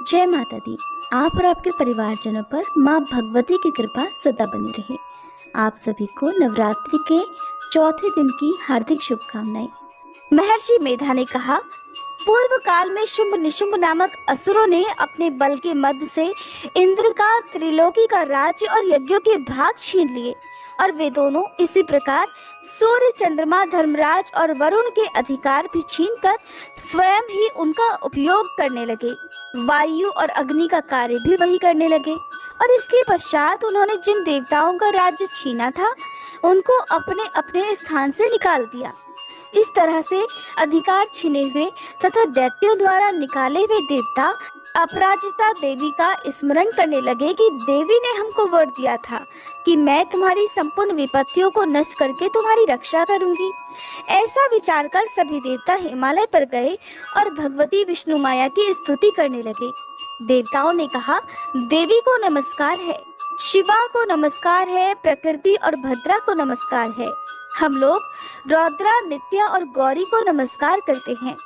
जय माता दी। आप और आपके परिवारजनों पर माँ भगवती की कृपा सदा बनी रहे। आप सभी को नवरात्रि के चौथे दिन की हार्दिक शुभकामनाएं। महर्षि मेधा ने कहा, पूर्व काल में शुंभ निशुंभ नामक असुरों ने अपने बल के मद से इंद्र का, त्रिलोकी का राज्य और यज्ञों के भाग छीन लिए, और वे दोनों इसी प्रकार सूर्य, चंद्रमा, धर्मराज और वरुण के अधिकार भी छीनकर स्वयं ही उनका उपयोग करने लगे। वायु और अग्नि का कार्य भी वही करने लगे, और इसके पश्चात उन्होंने जिन देवताओं का राज्य छीना था उनको अपने अपने स्थान से निकाल दिया। इस तरह से अधिकार छीने हुए तथा दैत्यों द्वारा निकाले हुए देवता अपराजिता देवी का स्मरण करने लगे कि देवी ने हमको वर दिया था कि मैं तुम्हारी संपूर्ण विपत्तियों को नष्ट करके तुम्हारी रक्षा करूंगी। ऐसा विचार कर सभी देवता हिमालय पर गए और भगवती विष्णु माया की स्तुति करने लगे। देवताओं ने कहा, देवी को नमस्कार है, शिवा को नमस्कार है, प्रकृति और भद्रा को नमस्कार है। हम लोग रौद्रा, नित्या और गौरी को नमस्कार करते हैं।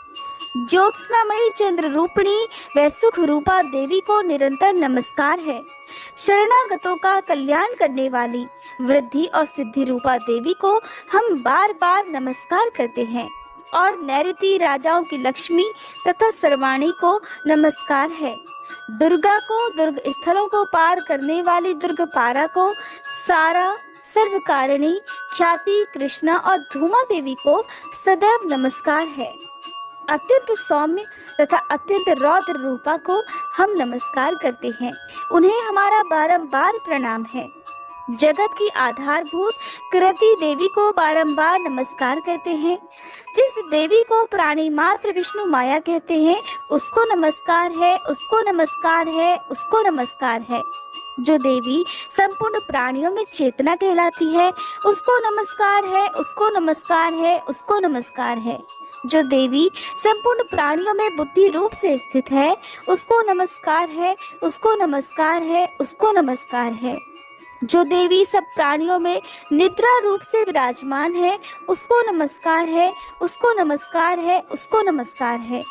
ज्योत्सनामयी चंद्र रूपिणी व सुख रूपा देवी को निरंतर नमस्कार है। शरणागतों का कल्याण करने वाली वृद्धि और सिद्धि रूपा देवी को हम बार बार नमस्कार करते हैं। और नैऋति राजाओं की लक्ष्मी तथा सर्वाणी को नमस्कार है। दुर्गा को, दुर्ग स्थलों को पार करने वाली दुर्ग पारा को, सारा, सर्वकारिणी, ख्याति, कृष्णा और धूमा देवी को सदैव नमस्कार है। अत्यंत सौम्य तथा अत्यंत रौद्र रूपा को हम नमस्कार करते हैं। उन्हें हमारा बारंबार प्रणाम है। जगत की आधारभूत कृति देवी को बारंबार नमस्कार करते हैं। जिस देवी को प्राणी मात्र विष्णु माया कहते हैं उसको नमस्कार है, उसको नमस्कार है, उसको नमस्कार है। जो देवी संपूर्ण प्राणियों में चेतना कहलाती है उसको नमस्कार है, उसको नमस्कार है, उसको नमस्कार है। जो देवी संपूर्ण प्राणियों में बुद्धि रूप से स्थित है उसको नमस्कार है, उसको नमस्कार है, उसको नमस्कार है। जो देवी सब प्राणियों में निद्रा रूप से विराजमान है उसको नमस्कार है, उसको नमस्कार है, उसको नमस्कार है।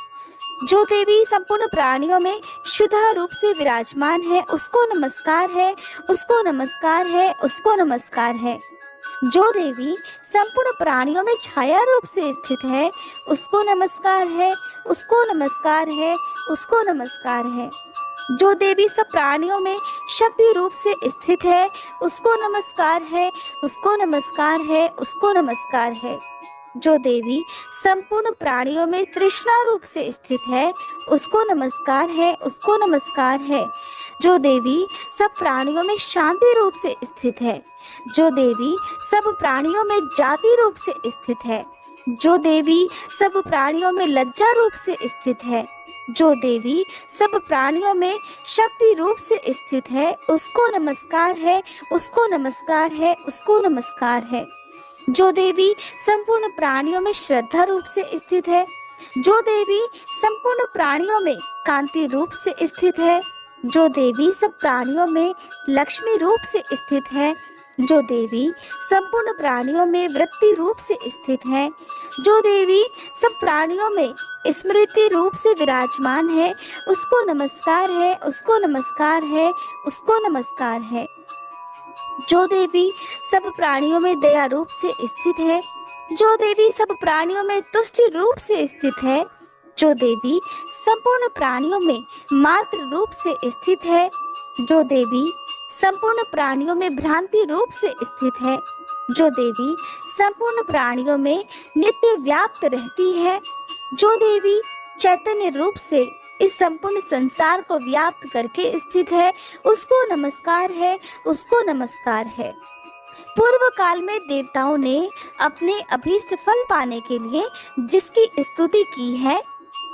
जो देवी संपूर्ण प्राणियों में शुद्धा रूप से विराजमान है उसको नमस्कार है, उसको नमस्कार है, उसको नमस्कार है। जो देवी संपूर्ण प्राणियों में छाया रूप से स्थित है उसको नमस्कार है, उसको नमस्कार है, उसको नमस्कार है। जो देवी सब प्राणियों में शक्ति रूप से स्थित है उसको नमस्कार है, उसको नमस्कार है, उसको नमस्कार है। जो देवी संपूर्ण प्राणियों में तृष्णा रूप से स्थित है उसको नमस्कार है, उसको नमस्कार है। जो देवी सब प्राणियों में शांति रूप से स्थित है, जो देवी सब प्राणियों में जाति रूप से स्थित है, जो देवी सब प्राणियों में लज्जा रूप से स्थित है, जो देवी सब प्राणियों में शक्ति रूप से स्थित है उसको नमस्कार है, उसको नमस्कार है, उसको नमस्कार है। जो देवी संपूर्ण प्राणियों में श्रद्धा रूप से स्थित है, जो देवी संपूर्ण प्राणियों में कांति रूप से स्थित है, जो देवी सब प्राणियों में लक्ष्मी रूप से स्थित है, जो देवी संपूर्ण प्राणियों में वृत्ति रूप से स्थित है, जो देवी सब प्राणियों में स्मृति रूप से विराजमान है उसको नमस्कार है, उसको नमस्कार है, उसको नमस्कार है। जो देवी सब प्राणियों में दया रूप से स्थित है, जो देवी सब प्राणियों में तुष्टि रूप से स्थित है, जो देवी संपूर्ण प्राणियों में मात्र रूप से स्थित है, जो देवी संपूर्ण प्राणियों में भ्रांति रूप से स्थित है, जो देवी संपूर्ण प्राणियों में नित्य व्याप्त रहती है, जो देवी चैतन्य रूप से इस संपूर्ण संसार को व्याप्त करके स्थित है उसको नमस्कार है, उसको नमस्कार है। पूर्व काल में देवताओं ने अपने अभीष्ट फल पाने के लिए जिसकी स्तुति की है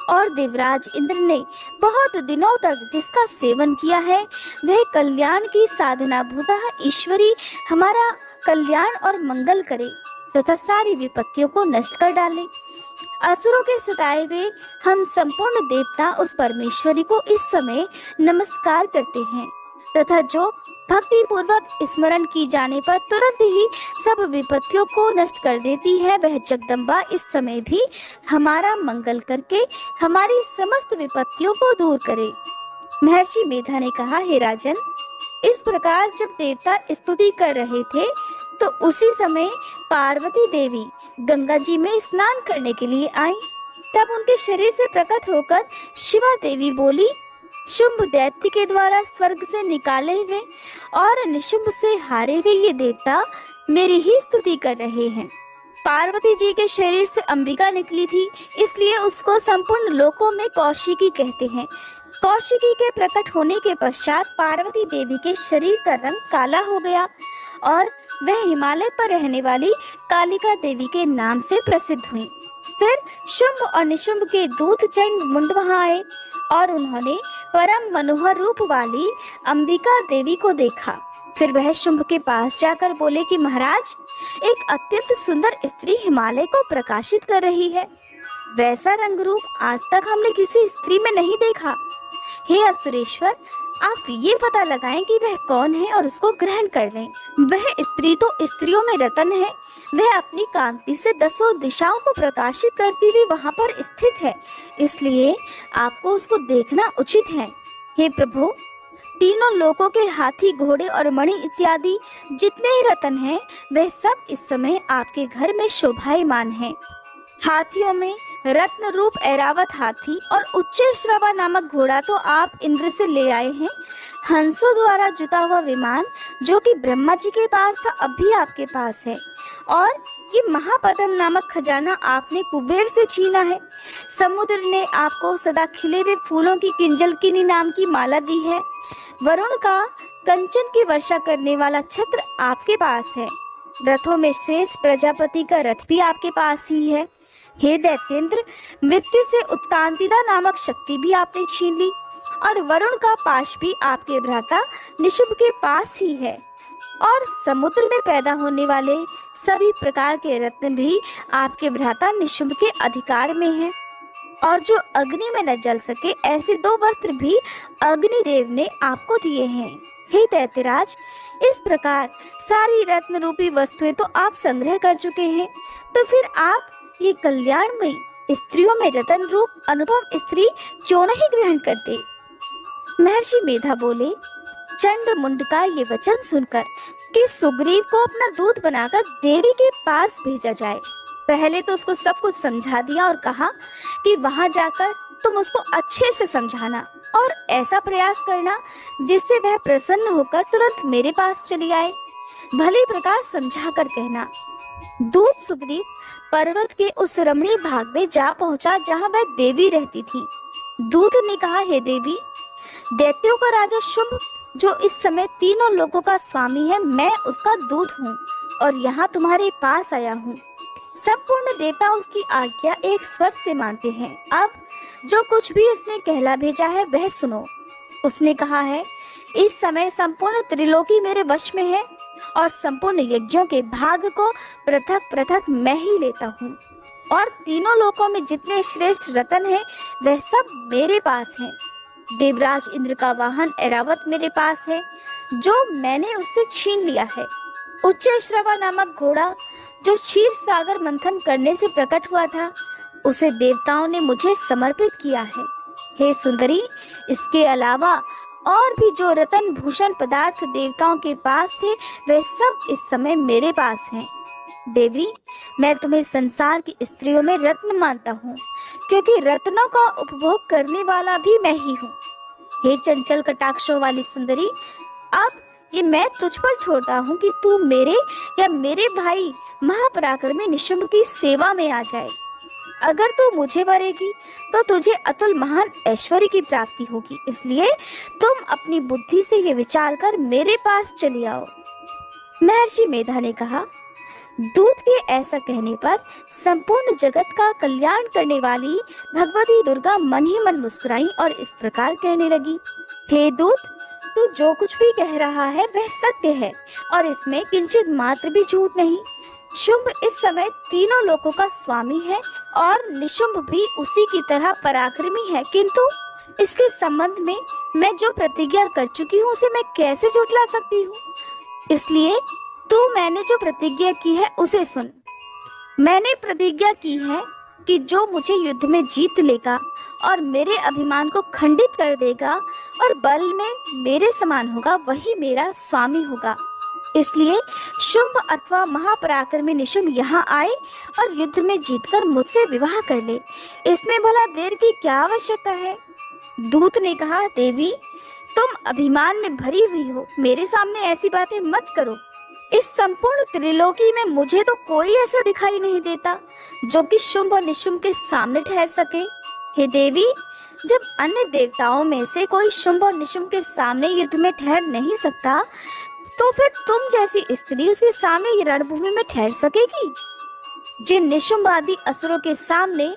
और देवराज इंद्र ने बहुत दिनों तक जिसका सेवन किया है वह कल्याण की साधना भूतः ईश्वरी हमारा कल्याण और मंगल करे तथा सारी विपत्तियों को नष्ट कर डाले। असुरों के सताए हुए हम संपूर्ण देवता उस परमेश्वरी को इस समय नमस्कार करते हैं। तथा जो भक्ति पूर्वक स्मरण की जाने पर तुरंत ही सब विपत्तियों को नष्ट कर देती है, वह जगदम्बा इस समय भी हमारा मंगल करके हमारी समस्त विपत्तियों को दूर करे। महर्षि मेधा ने कहा, हे राजन, इस प्रकार जब देवता स्तुति कर रहे थे तो उसी समय पार्वती देवी गंगा जी में स्नान करने के लिए आई। तब उनके शरीर से प्रकट होकर शिवा देवी बोली, शुंभ दैत्य के द्वारा स्वर्ग से निकाले हुए और निशुंभ से हारे हुए ये देवता मेरी ही स्तुति कर रहे हैं। पार्वती जी के शरीर से अंबिका निकली थी, इसलिए उसको संपूर्ण लोकों में कौशिकी कहते हैं। कौशिकी के प्रकट होने के पश्चात पार्वती देवी के शरीर का रंग काला हो गया और वह हिमालय पर रहने वाली कालिका देवी के नाम से प्रसिद्ध हुई। फिर शुंभ और निशुंभ के दूत चंड मुंड वहां आए और उन्होंने परम मनोहर रूप वाली अंबिका देवी को देखा। फिर वह शुंभ के पास जाकर बोले कि महाराज, एक अत्यंत सुंदर स्त्री हिमालय को प्रकाशित कर रही है। वैसा रंग रूप आज तक हमने किसी स्त्री में नहीं देखा। हे असुरेश्वर, आप ये पता लगाएं कि वह कौन है और उसको ग्रहण कर लें। वह स्त्री तो स्त्रियों में रतन है, वह अपनी कांति से दसों दिशाओं को प्रकाशित करती हुई वहां पर स्थित है, इसलिए आपको उसको देखना उचित है। हे प्रभु, तीनों लोकों के हाथी, घोड़े और मणि इत्यादि जितने ही रतन हैं, वह सब इस समय आपके घर में शोभायमान हैं। हाथियों में रत्न रूप ऐरावत हाथी और उच्चैश्रवा नामक घोड़ा तो आप इंद्र से ले आए हैं। हंसों द्वारा जुता हुआ विमान जो कि ब्रह्मा जी के पास था, अब भी आपके पास है। और ये महापद्म नामक खजाना आपने कुबेर से छीना है। समुद्र ने आपको सदा खिले हुए फूलों की किंजलकिनी नाम की माला दी है। वरुण का कंचन की वर्षा करने वाला छत्र आपके पास है। रथों में श्रेष्ठ प्रजापति का रथ भी आपके पास ही है। हे दैत्येंद्र, मृत्यु से उत्कांतिदा नामक शक्ति भी आपने छीन ली और वरुण का पाश भी आपके भ्राता निशुंभ के पास ही है। और समुद्र में पैदा होने वाले सभी प्रकार के रत्न भी आपके भ्राता निशुंभ के अधिकार में हैं। और जो अग्नि में न जल सके ऐसे 2 वस्त्र भी अग्निदेव ने आपको दिए हैं। हे दैत्यराज, इस प्रकार सारी रत्न रूपी वस्तुएं तो आप संग्रह कर चुके हैं, तो फिर आप ये कल्याणमयी स्त्रियों में रतन रूप अनुपम स्त्री क्यों नहीं ग्रहण करते? महर्षि मेधा बोले, चंड मुंड का ये वचन सुनकर कि सुग्रीव को अपना दूत बनाकर देवी के पास भेजा जाए। पहले तो उसको सब कुछ समझा दिया और कहा कि वहां जाकर तुम उसको अच्छे से समझाना और ऐसा प्रयास करना जिससे वह प्रसन्न होकर तुरंत मेरे पास चली आए। भली प्रकार समझा कर कहना। दूत सुग्रीव पर्वत के उस रमणीय भाग में जा पहुंचा जहां वह देवी रहती थी। दूत ने कहा, हे देवी, दैत्यों का राजा शुंभ जो इस समय तीनों लोगों का स्वामी है, मैं उसका दूत हूँ और यहाँ तुम्हारे पास आया हूँ। संपूर्ण देवता उसकी आज्ञा एक स्वर से मानते हैं। अब जो कुछ भी उसने कहला भेजा है वह सुनो। उसने कहा है, इस समय संपूर्ण त्रिलोकी मेरे वश में है और संपूर्ण यज्ञों के भाग को पृथक पृथक मैं ही लेता हूँ और तीनों लोकों में जितने श्रेष्ठ रतन हैं वह सब मेरे पास हैं। देवराज इंद्र का वाहन ऐरावत मेरे पास है जो मैंने उससे छीन लिया है। उच्चैश्रवा नामक घोड़ा जो क्षीर सागर मंथन करने से प्रकट हुआ था, उसे देवताओं ने मुझे समर्पित किया है। हे सुंदरी, इसके अलावा और भी जो रतन भूषण पदार्थ देवताओं के पास थे वे सब इस समय मेरे पास हैं। देवी, मैं तुम्हें संसार की स्त्रियों में रत्न मानता हूँ क्योंकि रत्नों का उपभोग करने वाला भी मैं ही हूँ। हे चंचल कटाक्षों वाली सुंदरी, अब ये मैं तुझ पर छोड़ता हूँ कि तू मेरे या मेरे भाई महापराक्रमी निशुंभ की सेवा में आ जाए। अगर तू मुझे वरेगी तो तुझे अतुल महान ऐश्वर्य की प्राप्ति होगी, इसलिए तुम अपनी बुद्धि से ये विचार कर मेरे पास चली आओ। महर्षि मेधा ने कहा, दूत के ऐसा कहने पर संपूर्ण जगत का कल्याण करने वाली भगवती दुर्गा मन ही मन मुस्कुराई और इस प्रकार कहने लगी, हे दूत, तू जो कुछ भी कह रहा है वह सत्य है और इसमें किंचित मात्र भी झूठ नहीं। शुंभ इस समय तीनों लोकों का स्वामी है और निशुंभ भी उसी की तरह पराक्रमी है, किंतु इसके संबंध में मैं जो प्रतिज्ञा कर चुकी हूँ उसे मैं कैसे झुठला सकती हूँ? इसलिए तू मैंने जो प्रतिज्ञा की है उसे सुन। मैंने प्रतिज्ञा की है कि जो मुझे युद्ध में जीत लेगा और मेरे अभिमान को खंडित कर देगा और बल में मेरे समान होगा, वही मेरा स्वामी होगा। इसलिए शुंभ अथवा महापराक्रमी निशुंभ यहाँ आए और युद्ध में जीतकर मुझसे विवाह कर ले। इसमें भला देर की क्या आवश्यकता है? दूत ने कहा, देवी, तुम अभिमान में भरी हुई हो, मेरे सामने ऐसी बातें मत करो। इस संपूर्ण त्रिलोकी में मुझे तो कोई ऐसा दिखाई नहीं देता जो कि शुंभ और निशुंभ के सामने ठहर सके। हे देवी, जब अन्य देवताओं में से कोई शुंभ और निशुंभ के सामने युद्ध में ठहर नहीं सकता, तो फिर तुम जैसी स्त्री उसके सामने ये रणभूमि में ठहर सकेगी? जिन निशुंभ आदि असुरों के सामने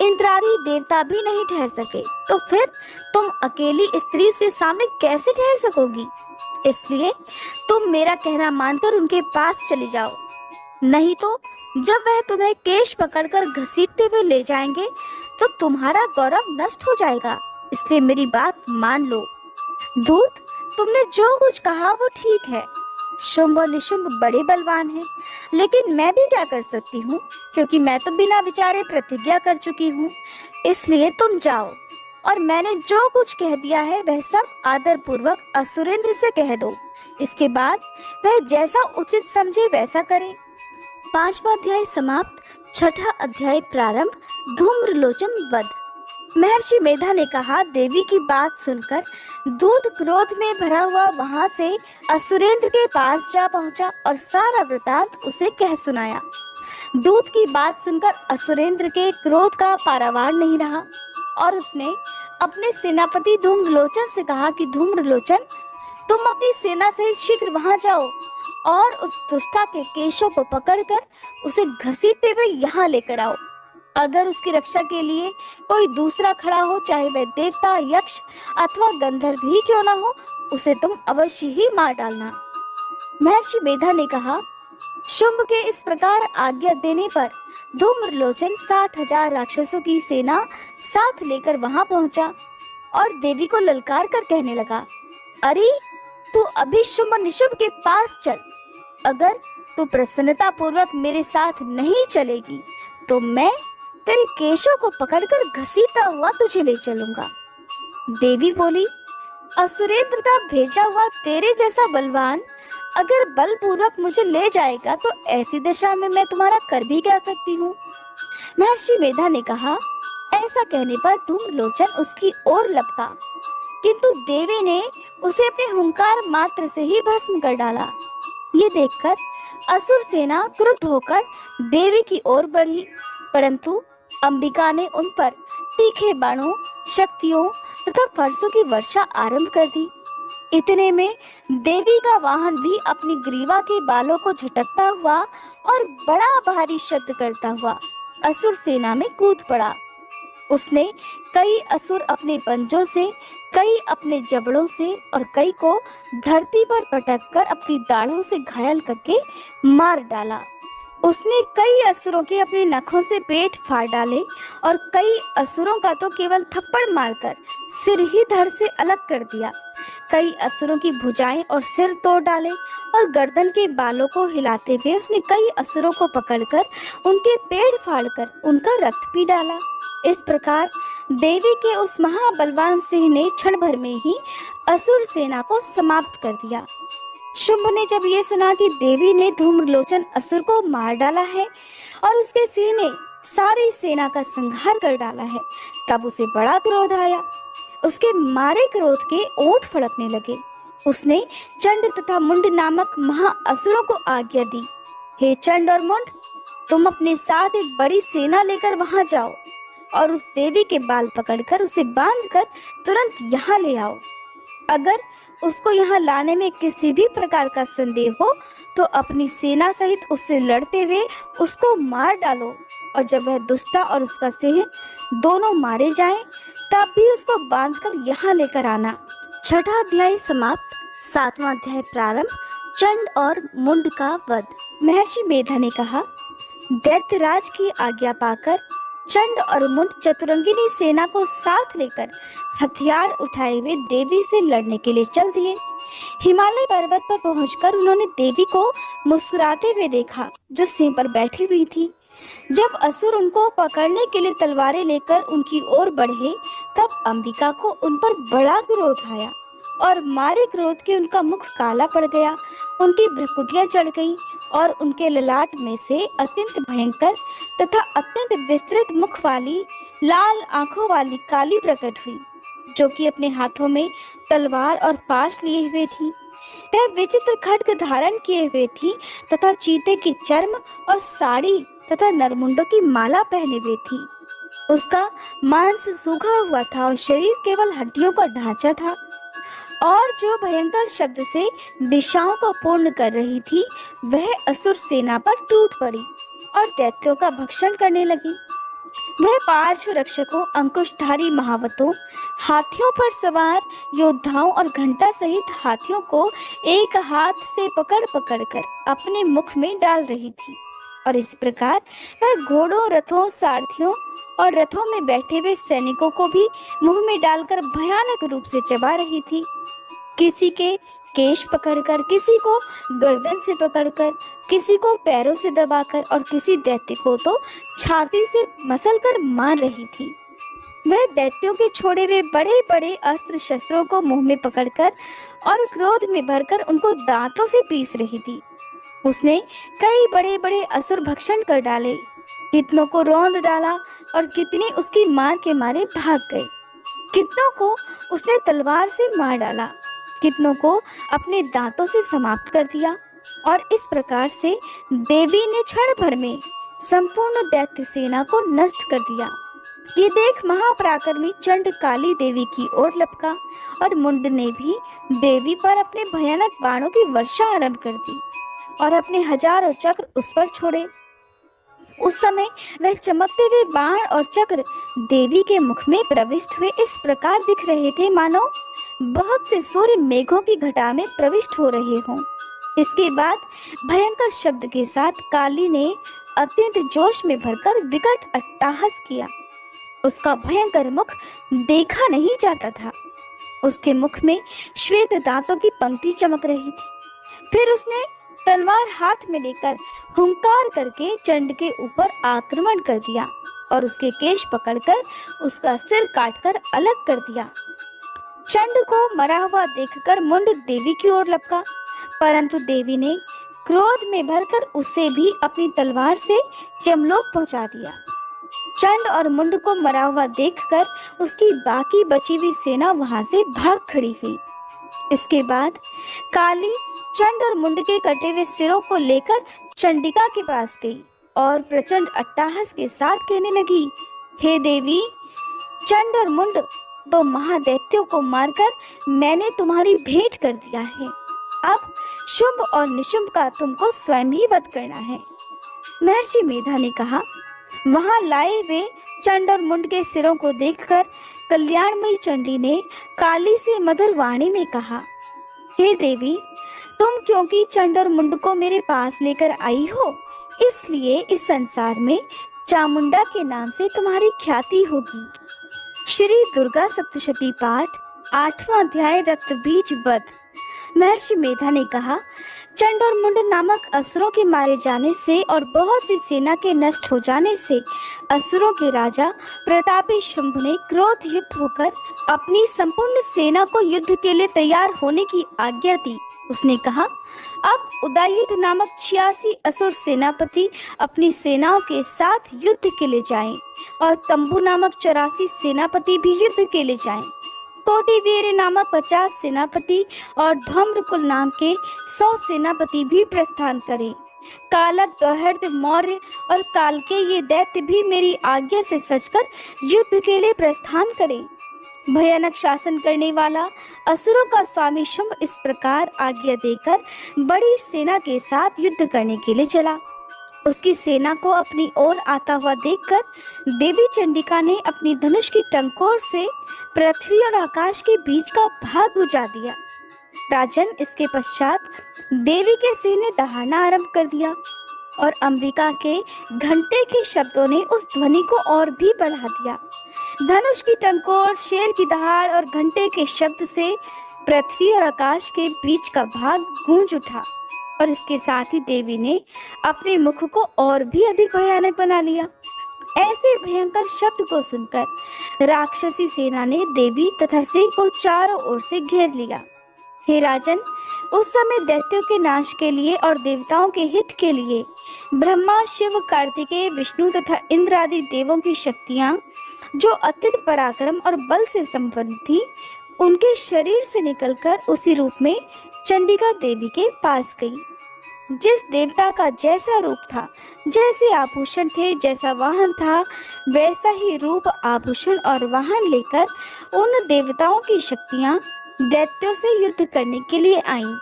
इंद्र आदि देवता भी नहीं ठहर सके, तो फिर तुम अकेली स्त्री उसके सामने कैसे ठहर सकोगी? इसलिए तुम मेरा कहना मानकर उनके पास चले जाओ, नहीं तो जब वह तुम्हें केश पकड़कर घसीटते हुए ले जाएंगे तो तुम्हारा गौरव नष्ट हो जाएगा। इसलिए मेरी बात मान लो। दूत, तुमने जो कुछ कहा वो ठीक है। शुंभ और निशुंभ बड़े बलवान हैं, लेकिन मैं भी क्या कर सकती हूँ, क्योंकि मैं तो बिना विचारे प्रतिज्ञा कर चुकी हूँ। इसलिए तुम जाओ और मैंने जो कुछ कह दिया है वह सब आदर पूर्वक असुरेंद्र से कह दो। इसके बाद वह जैसा उचित समझे वैसा करे। 5वां अध्याय समाप्त। 6ठा अध्याय प्रारंभ। धूम्रलोचन वध। महर्षि मेधा ने कहा, देवी की बात सुनकर दूत क्रोध में भरा हुआ वहां से असुरेंद्र के पास जा पहुंचा और सारा वृतांत उसे कह सुनाया। दूत की बात सुनकर असुरेंद्र के क्रोध का पारावार नहीं रहा और उसने अपने सेनापति धूम्रलोचन से कहा कि धूम्रलोचन, तुम अपनी सेना सहित शीघ्र वहां जाओ और उस दुष्टा के केशों को पकड़कर उसे घसीटते हुए यहाँ लेकर आओ। अगर उसकी रक्षा के लिए कोई दूसरा खड़ा हो, चाहे वह देवता, यक्ष अथवा गंधर्व ही क्यों ना हो, उसे तुम अवश्य ही मार डालना। महर्षि मेधा ने कहा, शुंभ के इस प्रकार आज्ञा देने पर धूम्रलोचन 60,000 राक्षसों की सेना साथ लेकर वहां पहुंचा और देवी को ललकार कर कहने लगा, अरे तू अभी शुंभ निशुंभ के पास चल। अगर तू प्रसन्नता पूर्वक मेरे साथ नहीं चलेगी तो मैं तेरे केशों को पकड़कर घसीटता हुआ तुझे ले चलूंगा। देवी बोली, असुरेंद्र का भेजा हुआ तेरे जैसा बलवान अगर बलपूर्वक मुझे ले जाएगा तो ऐसी दशा में मैं तुम्हारा कर भी क्या सकती हूँ। महर्षि मेधा ने कहा, ऐसा कहने पर धूम्रलोचन उसकी ओर लपका, किंतु देवी ने उसे अपने हुंकार मात्र से ही भस्म कर डाला। ये देखकर असुर सेना क्रुद्ध होकर देवी की ओर बढ़ी, परंतु अंबिका ने उन पर तीखे बाणों, शक्तियों तथा फरसों की वर्षा आरंभ कर दी। इतने में देवी का वाहन भी अपनी ग्रीवा के बालों को झटकता हुआ और बड़ा भारी शब्द करता हुआ असुर सेना में कूद पड़ा। उसने कई असुर अपने पंजों से, कई अपने जबड़ों से और कई को धरती पर पटककर अपनी दाढ़ों से घायल करके मार डाला। उसने कई असुरों के अपने नखों से पेट फाड़ डाले और कई असुरों का तो केवल थप्पड़ मारकर सिर ही धड़ से अलग कर दिया। कई असुरों की भुजाएं और सिर तोड़ डाले और गर्दन के बालों को हिलाते हुए उसने कई असुरों को पकड़कर उनके पेड़ फाड़कर उनका रक्त पी डाला। इस प्रकार देवी के उस महाबलवान सिंह ने क्षण भर में ही असुर सेना को समाप्त कर दिया। शुंभ ने जब ये सुना कि देवी ने धूम्रलोचन असुर को मार डाला है और उसके सिंह ने सारी सेना का संहार कर डाला है, तब उसे बड़ा क्रोध आया। उसके मारे क्रोध के ओंठ फड़कने लगे। उसने चंड तथा मुंड नामक महाअसुरों को आज्ञा दी, हे चंड और मुंड, तुम अपने साथ एक बड़ी सेना लेकर वहां जाओ और उस देवी के बाल पकड़कर उसे बांधकर तुरंत यहाँ ले आओ। अगर उसको यहाँ लाने में किसी भी प्रकार का संदेह हो तो अपनी सेना सहित उससे लड़ते हुए उसको मार डालो, और जब वह दुष्टा और उसका सिंह दोनों मारे जाएं, तब भी उसको बांधकर यहाँ लेकर आना। 6ठा अध्याय समाप्त। 7वां अध्याय प्रारंभ। चंड और मुंड का वध। महर्षि मेधा ने कहा, दैत्यराज की आज्ञा पाकर चंड और मुंड चतुरंगिनी सेना को साथ लेकर हथियार उठाए हुए देवी से लड़ने के लिए चल दिए। हिमालय पर्वत पर पहुंचकर उन्होंने देवी को मुस्कुराते हुए देखा, जो सिंह पर बैठी हुई थी। जब असुर उनको पकड़ने के लिए तलवारें लेकर उनकी ओर बढ़े, तब अंबिका को उन पर बड़ा क्रोध आया और मारे क्रोध के उनका मुख काला पड़ गया, उनकी भ्रुकुटियां चढ़ गईं और उनके ललाट में से अत्यंत भयंकर तथा अत्यंत विस्तृत मुख वाली लाल आंखों वाली काली प्रकट हुई, जो कि अपने हाथों में तलवार और पाश लिए हुए थी। वह विचित्र खड्ग धारण किए हुए थी तथा चीते की चर्म और साड़ी तथा नरमुंडों की माला पहने हुए थी। उसका मांस सूखा हुआ था और शरीर केवल हड्डियों का ढांचा था, और जो भयंकर शब्द से दिशाओं को पूर्ण कर रही थी, वह असुर सेना पर टूट पड़ी और दैत्यों का भक्षण करने लगी। वह पार्श्व रक्षकों, अंकुशधारी महावतों, हाथियों पर सवार योद्धाओं और घंटा सहित हाथियों को एक हाथ से पकड़ पकड़ कर अपने मुख में डाल रही थी, और इस प्रकार वह घोड़ों, रथों, सारथियों और रथों में बैठे हुए सैनिकों को भी मुंह में डालकर भयानक रूप से चबा रही थी। किसी के केश पकड़कर, किसी को गर्दन से पकड़कर, किसी को पैरों से दबाकर और किसी दैत्य को तो छाती से मसलकर मार रही थी। वह दैत्यों के छोड़े हुए बड़े बड़े अस्त्र शस्त्रों को मुंह में पकड़कर और क्रोध में भरकर उनको दांतों से पीस रही थी। उसने कई बड़े बड़े असुर भक्षण कर डाले, कितनों को रौंद डाला और कितने उसकी मार के मारे भाग गए। कितनों को उसने तलवार से मार डाला, कितनों को अपने दांतों से समाप्त कर दिया, और इस प्रकार से देवी ने क्षण भर में संपूर्ण दैत्य सेना को नष्ट कर दिया। ये देख महापराक्रमी चंड काली देवी की ओर लपका और मुंड ने भी देवी पर अपने भयानक बाणों की वर्षा आरंभ कर दी और अपने हजारों चक्र उस पर छोड़े। उस समय वह चमकते हुए बाण और चक्र देवी के मुख में प्रविष्ट हुए इस प्रकार दिख रहे थे, मानो बहुत से सूर्य मेघों की घटा में प्रविष्ट हो रहे हों। इसके बाद भयंकर शब्द के साथ काली ने अत्यंत जोश में भरकर विकट अट्टहास किया। उसका भयंकर मुख देखा नहीं जाता था। उसके मुख में श्वेत दांतों की पंक्ति चमक रही थी। फिर उसने तलवार हाथ में लेकर हुंकार करके चंड के ऊपर आक्रमण कर दिया और उसके केश पकड़कर उसका सिर काटकर अलग कर दिया। चंड को मरा हुआ देखकर मुंड देवी की ओर लपका, परंतु देवी ने क्रोध में भरकर उसे भी अपनी तलवार से यमलोक पहुंचा दिया। चंड और मुंड को मरा हुआ देखकर उसकी बाकी बची हुई सेना वहां से भाग खड़ी हुई। इसके बाद काली चंड और मुंड के कटे हुए सिरों को लेकर चंडिका के पास गई और प्रचंड अट्टहास के साथ कहने लगी, हे देवी, चंड और मुंड दो महादैत्यों को मारकर मैंने तुम्हारी भेंट कर दिया है। अब शुंभ और निशुंभ का तुमको स्वयं ही वध करना है। महर्षि मेधा ने कहा। वहां लाए हुए चंड और मुंड के सिरों को देखकर कल्याणमयी चंडी ने काली से मधुर वाणी में कहा, हे देवी, तुम क्योंकि चंड और मुंड को मेरे पास लेकर आई हो, इसलिए इस संसार में चामुंडा के नाम से तुम्हारी ख्याति होगी। श्री दुर्गा सप्तशती पाठ 8वां अध्याय रक्त बीज वध। महर्षि मेधा ने कहा, चंड और मुंड नामक असुरों के मारे जाने से और बहुत सी सेना के नष्ट हो जाने से असुरों के राजा प्रतापी शुंभ ने क्रोधयुक्त होकर अपनी संपूर्ण सेना को युद्ध के लिए तैयार होने की आज्ञा दी। उसने कहा, अब उदययुध नामक 86 असुर सेनापति अपनी सेनाओं के साथ युद्ध के लिए जाएं और कंबु नामक 84 सेनापति भी युद्ध के लिए जाएं। कोटिवीर नामक 50 सेनापति और धम्रकुल नाम के 100 सेनापति भी प्रस्थान करें। कालक, दोहर्द, मौर्य और काल के ये दैत्य भी मेरी आज्ञा से सजकर युद्ध के लिए प्रस्थान करें। भयानक शासन करने वाला असुरों का स्वामी शुंभ इस प्रकार आज्ञा देकर बड़ी सेना के साथ युद्ध करने के लिए चला। उसकी सेना को अपनी ओर आता हुआ देखकर देवी चंडिका ने अपनी धनुष की टंकोर से पृथ्वी और आकाश के बीच का भाग बुझा दिया। राजन, इसके पश्चात देवी के सिंह ने दहाड़ना आरंभ कर दिया। और अंबिका के घंटे के शब्दों ने उस ध्वनि को और भी बढ़ा दिया। धनुष की टंकोर, शेर की दहाड़ और घंटे के शब्द से पृथ्वी और आकाश के बीच का भाग गूंज उठा, और इसके साथ ही देवी ने अपने मुख को और भी अधिक भयानक बना लिया। ऐसे भयंकर शब्द को सुनकर राक्षसी सेना ने देवी तथा सिंह को चारों ओर से घेर लिया। हे राजन, उस समय दैत्यों के नाश के लिए और देवताओं के हित के लिए ब्रह्मा, शिव, कार्तिकेय, विष्णु तथा इंद्र आदि देवों की शक्तियां, जो अत्यंत पराक्रम और बल से संपन्न थी, उनके शरीर से निकलकर उसी रूप में चंडिका देवी के पास गई। जिस देवता का जैसा रूप था, जैसे आभूषण थे, जैसा वाहन था, वैसा ही रूप, आभूषण और वाहन लेकर उन देवताओं की शक्तियां दैत्यों से युद्ध करने के लिए आईं।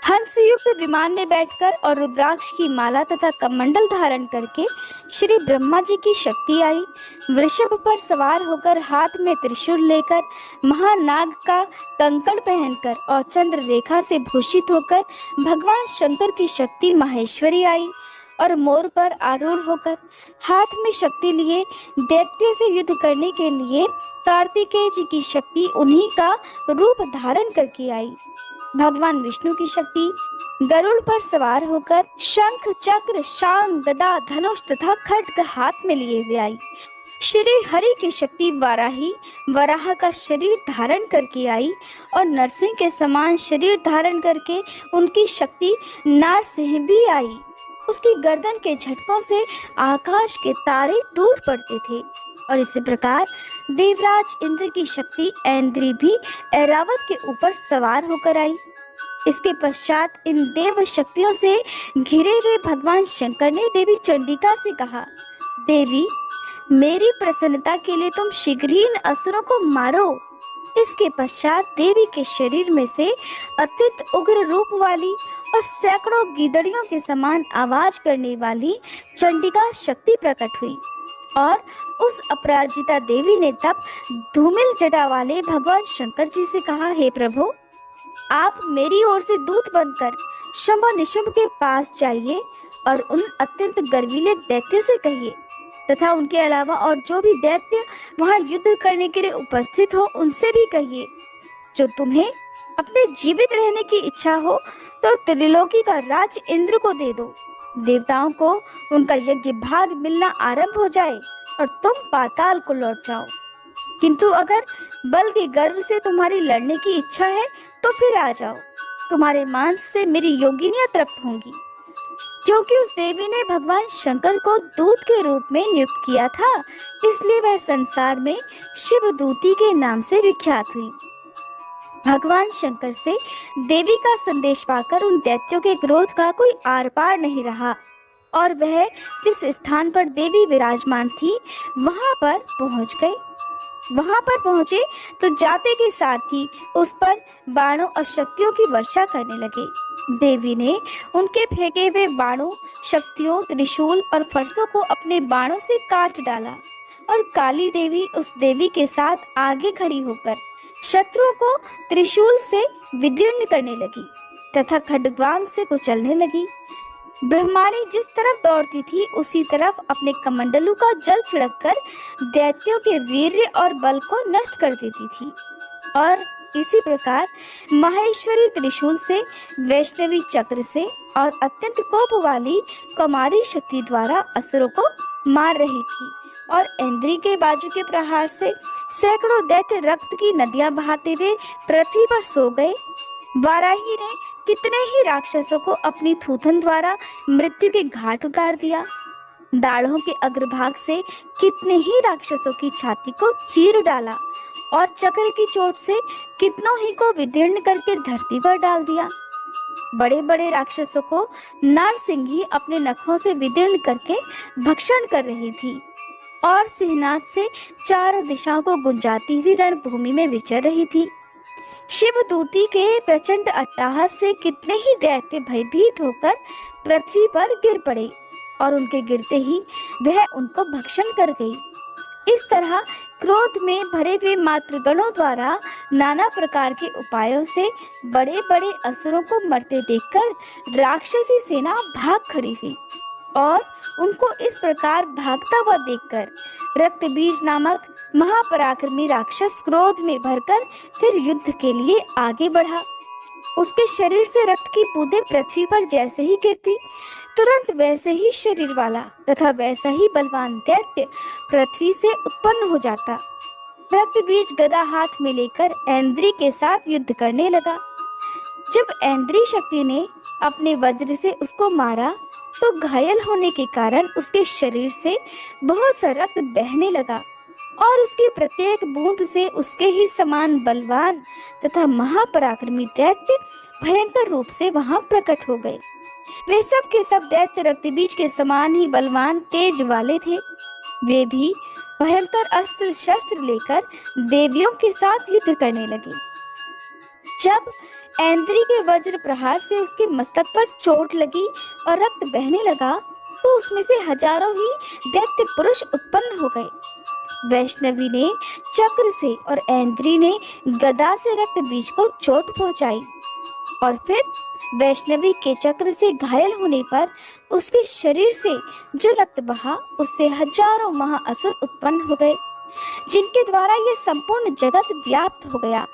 हंस युक्त विमान में बैठकर और रुद्राक्ष की माला तथा कमंडल धारण करके श्री ब्रह्मा जी की शक्ति आई। वृषभ पर सवार होकर, हाथ में त्रिशूल लेकर, महानाग का कंकण पहनकर और चंद्र रेखा से भूषित होकर भगवान शंकर की शक्ति माहेश्वरी आई। और मोर पर आरूढ़ होकर, हाथ में शक्ति लिए दैत्यों से युद्ध करने के लिए कार्तिकेय जी की शक्ति उन्हीं का रूप धारण करके आई। भगवान विष्णु की शक्ति गरुड़ पर सवार होकर शंख, चक्र, शांग, गदा, धनुष तथा खड्ग हाथ में लिए हुए आई। श्री हरि की शक्ति वाराही वराह का शरीर धारण करके आई, और नरसिंह के समान शरीर धारण करके उनकी शक्ति नारसिंह भी आई। उसकी गर्दन के झटकों से आकाश के तारे टूट पड़ते थे। और इसी प्रकार देवराज इंद्र की शक्ति ऐन्द्री भी ऐरावत के ऊपर सवार होकर आई। इसके पश्चात इन देव शक्तियों से घिरे हुए भगवान शंकर ने देवी चंडिका से कहा, देवी, मेरी प्रसन्नता के लिए तुम शीघ्र ही इन असुरों को मारो। इसके पश्चात देवी के शरीर में से अत्यंत उग्र रूप वाली और सैकड़ों गीदड़ियों के समान आवाज करने वाली चंडिका शक्ति प्रकट हुई। और उस अपराजिता देवी ने तब धूमिल जटा वाले भगवान शंकर जी से कहा, हे प्रभु, आप मेरी ओर से दूत बनकर शुंभ निशुंभ के पास जाइए और उन अत्यंत गर्वीले दैत्यों से कहिए तथा उनके अलावा और जो भी दैत्य वहां युद्ध करने के लिए उपस्थित हो उनसे भी कहिए, जो तुम्हें अपने जीवित रहने की इच्छा हो तो त्रिलोकी का राज इंद्र को दे दो। देवताओं को उनका यज्ञ भाग मिलना आरंभ हो जाए और तुम पाताल को लौट जाओ। किंतु अगर बल के गर्व से तुम्हारी लड़ने की इच्छा है तो फिर आ जाओ, तुम्हारे मांस से मेरी योगिनियां तृप्त होंगी। क्योंकि उस देवी ने भगवान शंकर को दूत के रूप में नियुक्त किया था, इसलिए वह संसार में शिवदूती के नाम से विख्यात हुई। भगवान शंकर से देवी का संदेश पाकर उन दैत्यों के क्रोध का कोई आर पार नहीं रहा, और वह जिस स्थान पर देवी विराजमान थी वहां पर पहुंच गए। वहां पर पहुंचे तो जाते के साथ ही उस पर बाणों और शक्तियों की वर्षा करने लगे। देवी ने उनके फेंके हुए बाणों, शक्तियों, त्रिशूल और फरसों को अपने बाणों से काट डाला, और काली देवी उस देवी के साथ आगे खड़ी होकर शत्रुओं को त्रिशूल से विदीर्ण करने लगी तथा खड्गवांग से कुचलने लगी। ब्रह्माणी जिस तरफ दौड़ती थी उसी तरफ अपने कमंडलू का जल छिड़ककर दैत्यों के वीर्य और बल को नष्ट कर देती थी। और इसी प्रकार माहेश्वरी त्रिशूल से, वैष्णवी चक्र से और अत्यंत कोप वाली कुमारी शक्ति द्वारा असुरों को मार रही थी। और ऐन्द्री के बाजू के प्रहार से सैकड़ों दैत्य रक्त की नदियां बहाते हुए पृथ्वी पर सो गए। वाराही ने कितने ही राक्षसों को अपनी थूथन द्वारा मृत्यु के घाट उतार दिया। दाढ़ों के अग्रभाग से कितने ही राक्षसों की छाती को चीर डाला, और चक्र की चोट से कितनों ही को विदीर्ण करके धरती पर डाल दिया। बड़े बड़े राक्षसों को नारसिंही अपने नखों से विदीर्ण करके भक्षण कर रही थी, और सिंहनाद से चारों दिशाओं को गुंजाती हुई रणभूमि में विचर रही थी। शिवदूती के प्रचंड अट्टहास से कितने ही दैत्य भयभीत होकर पृथ्वी पर गिर पड़े, और उनके गिरते ही वह उनको भक्षण कर गई। इस तरह क्रोध में भरे हुए मातृगणों द्वारा नाना प्रकार के उपायों से बड़े बड़े असुरों को मरते देखकर राक्षसी सेना भाग खड़ी हुई। और उनको इस प्रकार भागता हुआ देखकर रक्तबीज नामक महापराक्रमी राक्षस क्रोध में भरकर फिर युद्ध के लिए आगे बढ़ा। उसके शरीर से रक्त की बूंदें पृथ्वी पर जैसे ही गिरती, तुरंत वैसे ही शरीर वाला तथा वैसा ही बलवान दैत्य पृथ्वी से उत्पन्न हो जाता। रक्तबीज गदा हाथ में लेकर ऐन्द्री के साथ युद्ध करने लगा। जब ऐन्द्री शक्ति ने अपने वज्र से उसको मारा तो घायल होने के कारण उसके शरीर से बहुत सा रक्त बहने लगा और उसकी प्रत्येक बूंद से उसके ही समान बलवान तथा महापराक्रमी दैत्य भयंकर रूप से वहां प्रकट हो गए। वे सब के सब दैत्य रक्तबीज के समान ही बलवान तेज वाले थे। वे भी भयंकर अस्त्र शस्त्र लेकर देवियों के साथ युद्ध करने लगे। जब ऐन्द्री के वज्र प्रहार से उसके मस्तक पर चोट लगी और रक्त बहने लगा तो उसमें से हजारों ही दैत्य पुरुष उत्पन्न हो गए। वैष्णवी ने चक्र से और ऐन्द्री ने गदा से रक्तबीज को चोट पहुंचाई और फिर वैष्णवी के चक्र से घायल होने पर उसके शरीर से जो रक्त बहा उससे हजारों महाअसुर उत्पन्न हो गए, जिनके द्वारा यह संपूर्ण जगत व्याप्त हो गया।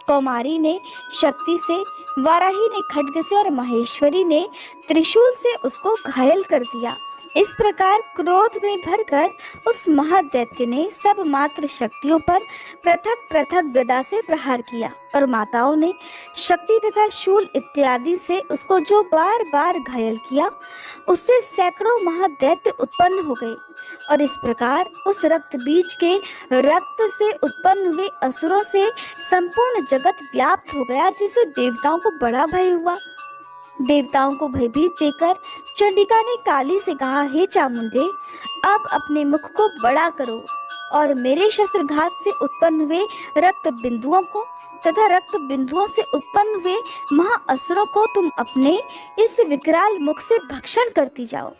कौमारी ने शक्ति से, वाराही ने खड्ग से और महेश्वरी ने त्रिशूल से उसको घायल कर दिया। इस प्रकार क्रोध में भरकर उस महादैत्य ने सब मात्र शक्तियों पर पृथक पृथक गदा से प्रहार किया और माताओं ने शक्ति तथा शूल इत्यादि से उसको जो बार बार घायल किया, उससे सैकड़ों महादैत्य उत्पन्न हो गए और इस प्रकार उस रक्त बीज के रक्त से उत्पन्न हुए असुरों से संपूर्ण जगत व्याप्त हो गया, जिससे देवताओं को बड़ा भय हुआ। देवताओं को भयभीत देखकर चंडिका ने काली से कहा, हे चामुंडे, अब अपने मुख को बड़ा करो और मेरे शस्त्रघात से उत्पन्न हुए रक्त बिंदुओं को तथा रक्त बिंदुओं से उत्पन्न हुए महाअसुरों को तुम अपने इस विकराल मुख से भक्षण करती जाओ।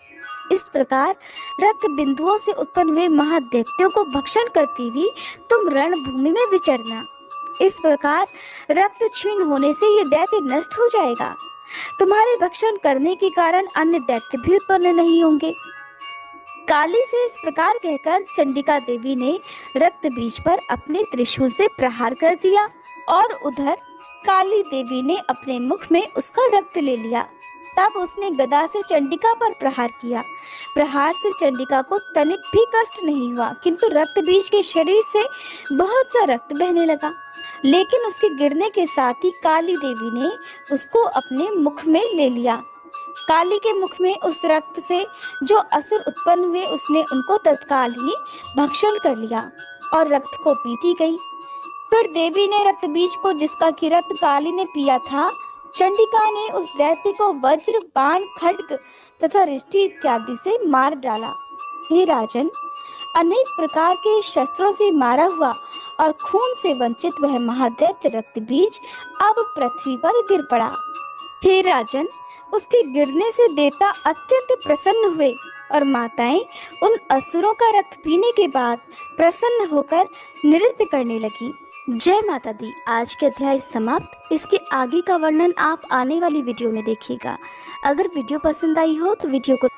इस प्रकार रक्त बिंदुओं से उत्पन्न हुए महादैत्यों को भक्षण करती हुई तुम रणभूमि में विचरना। इस प्रकार रक्त क्षीण होने से ये दैत्य नष्ट हो जाएगा। तुम्हारे भक्षण करने के कारण अन्य दैत्य भी उत्पन्न नहीं होंगे। काली से इस प्रकार कहकर चंडिका देवी ने रक्त बीज पर अपने त्रिशूल से प्रहार कर दिया और उधर काली देवी ने अपने मुख में उसका रक्त ले लिया। तब उसने गदा से चंडिका पर प्रहार किया। प्रहार से चंडिका को तनिक भी कष्ट नहीं हुआ, किंतु रक्त बीज के शरीर से बहुत सा रक्त बहने लगा। लेकिन उसके गिरने के साथ ही काली देवी ने उसको अपने मुख में ले लिया। काली के मुख में उस रक्त से जो असुर उत्पन्न हुए, उसने उनको तत्काल ही भक्षण कर लिया और रक्त को पीती गई। फिर देवी ने रक्त बीज को, जिसका कि रक्त काली ने पिया था, चंडिका ने उस दैत्य को वज्र, बाण, खड्ग तथा रिष्टि इत्यादि से मार डाला। हे राजन, अनेक प्रकार के शस्त्रों से मारा हुआ और खून से वंचित वह महादैत्य रक्त बीज अब पृथ्वी पर गिर पड़ा। हे राजन, उसके गिरने से देवता अत्यंत प्रसन्न हुए और माताएं उन असुरों का रक्त पीने के बाद प्रसन्न होकर नृत्य करने लगी। जय माता दी। आज के अध्याय समाप्त। इसके आगे का वर्णन आप आने वाली वीडियो में देखिएगा। अगर वीडियो पसंद आई हो तो वीडियो को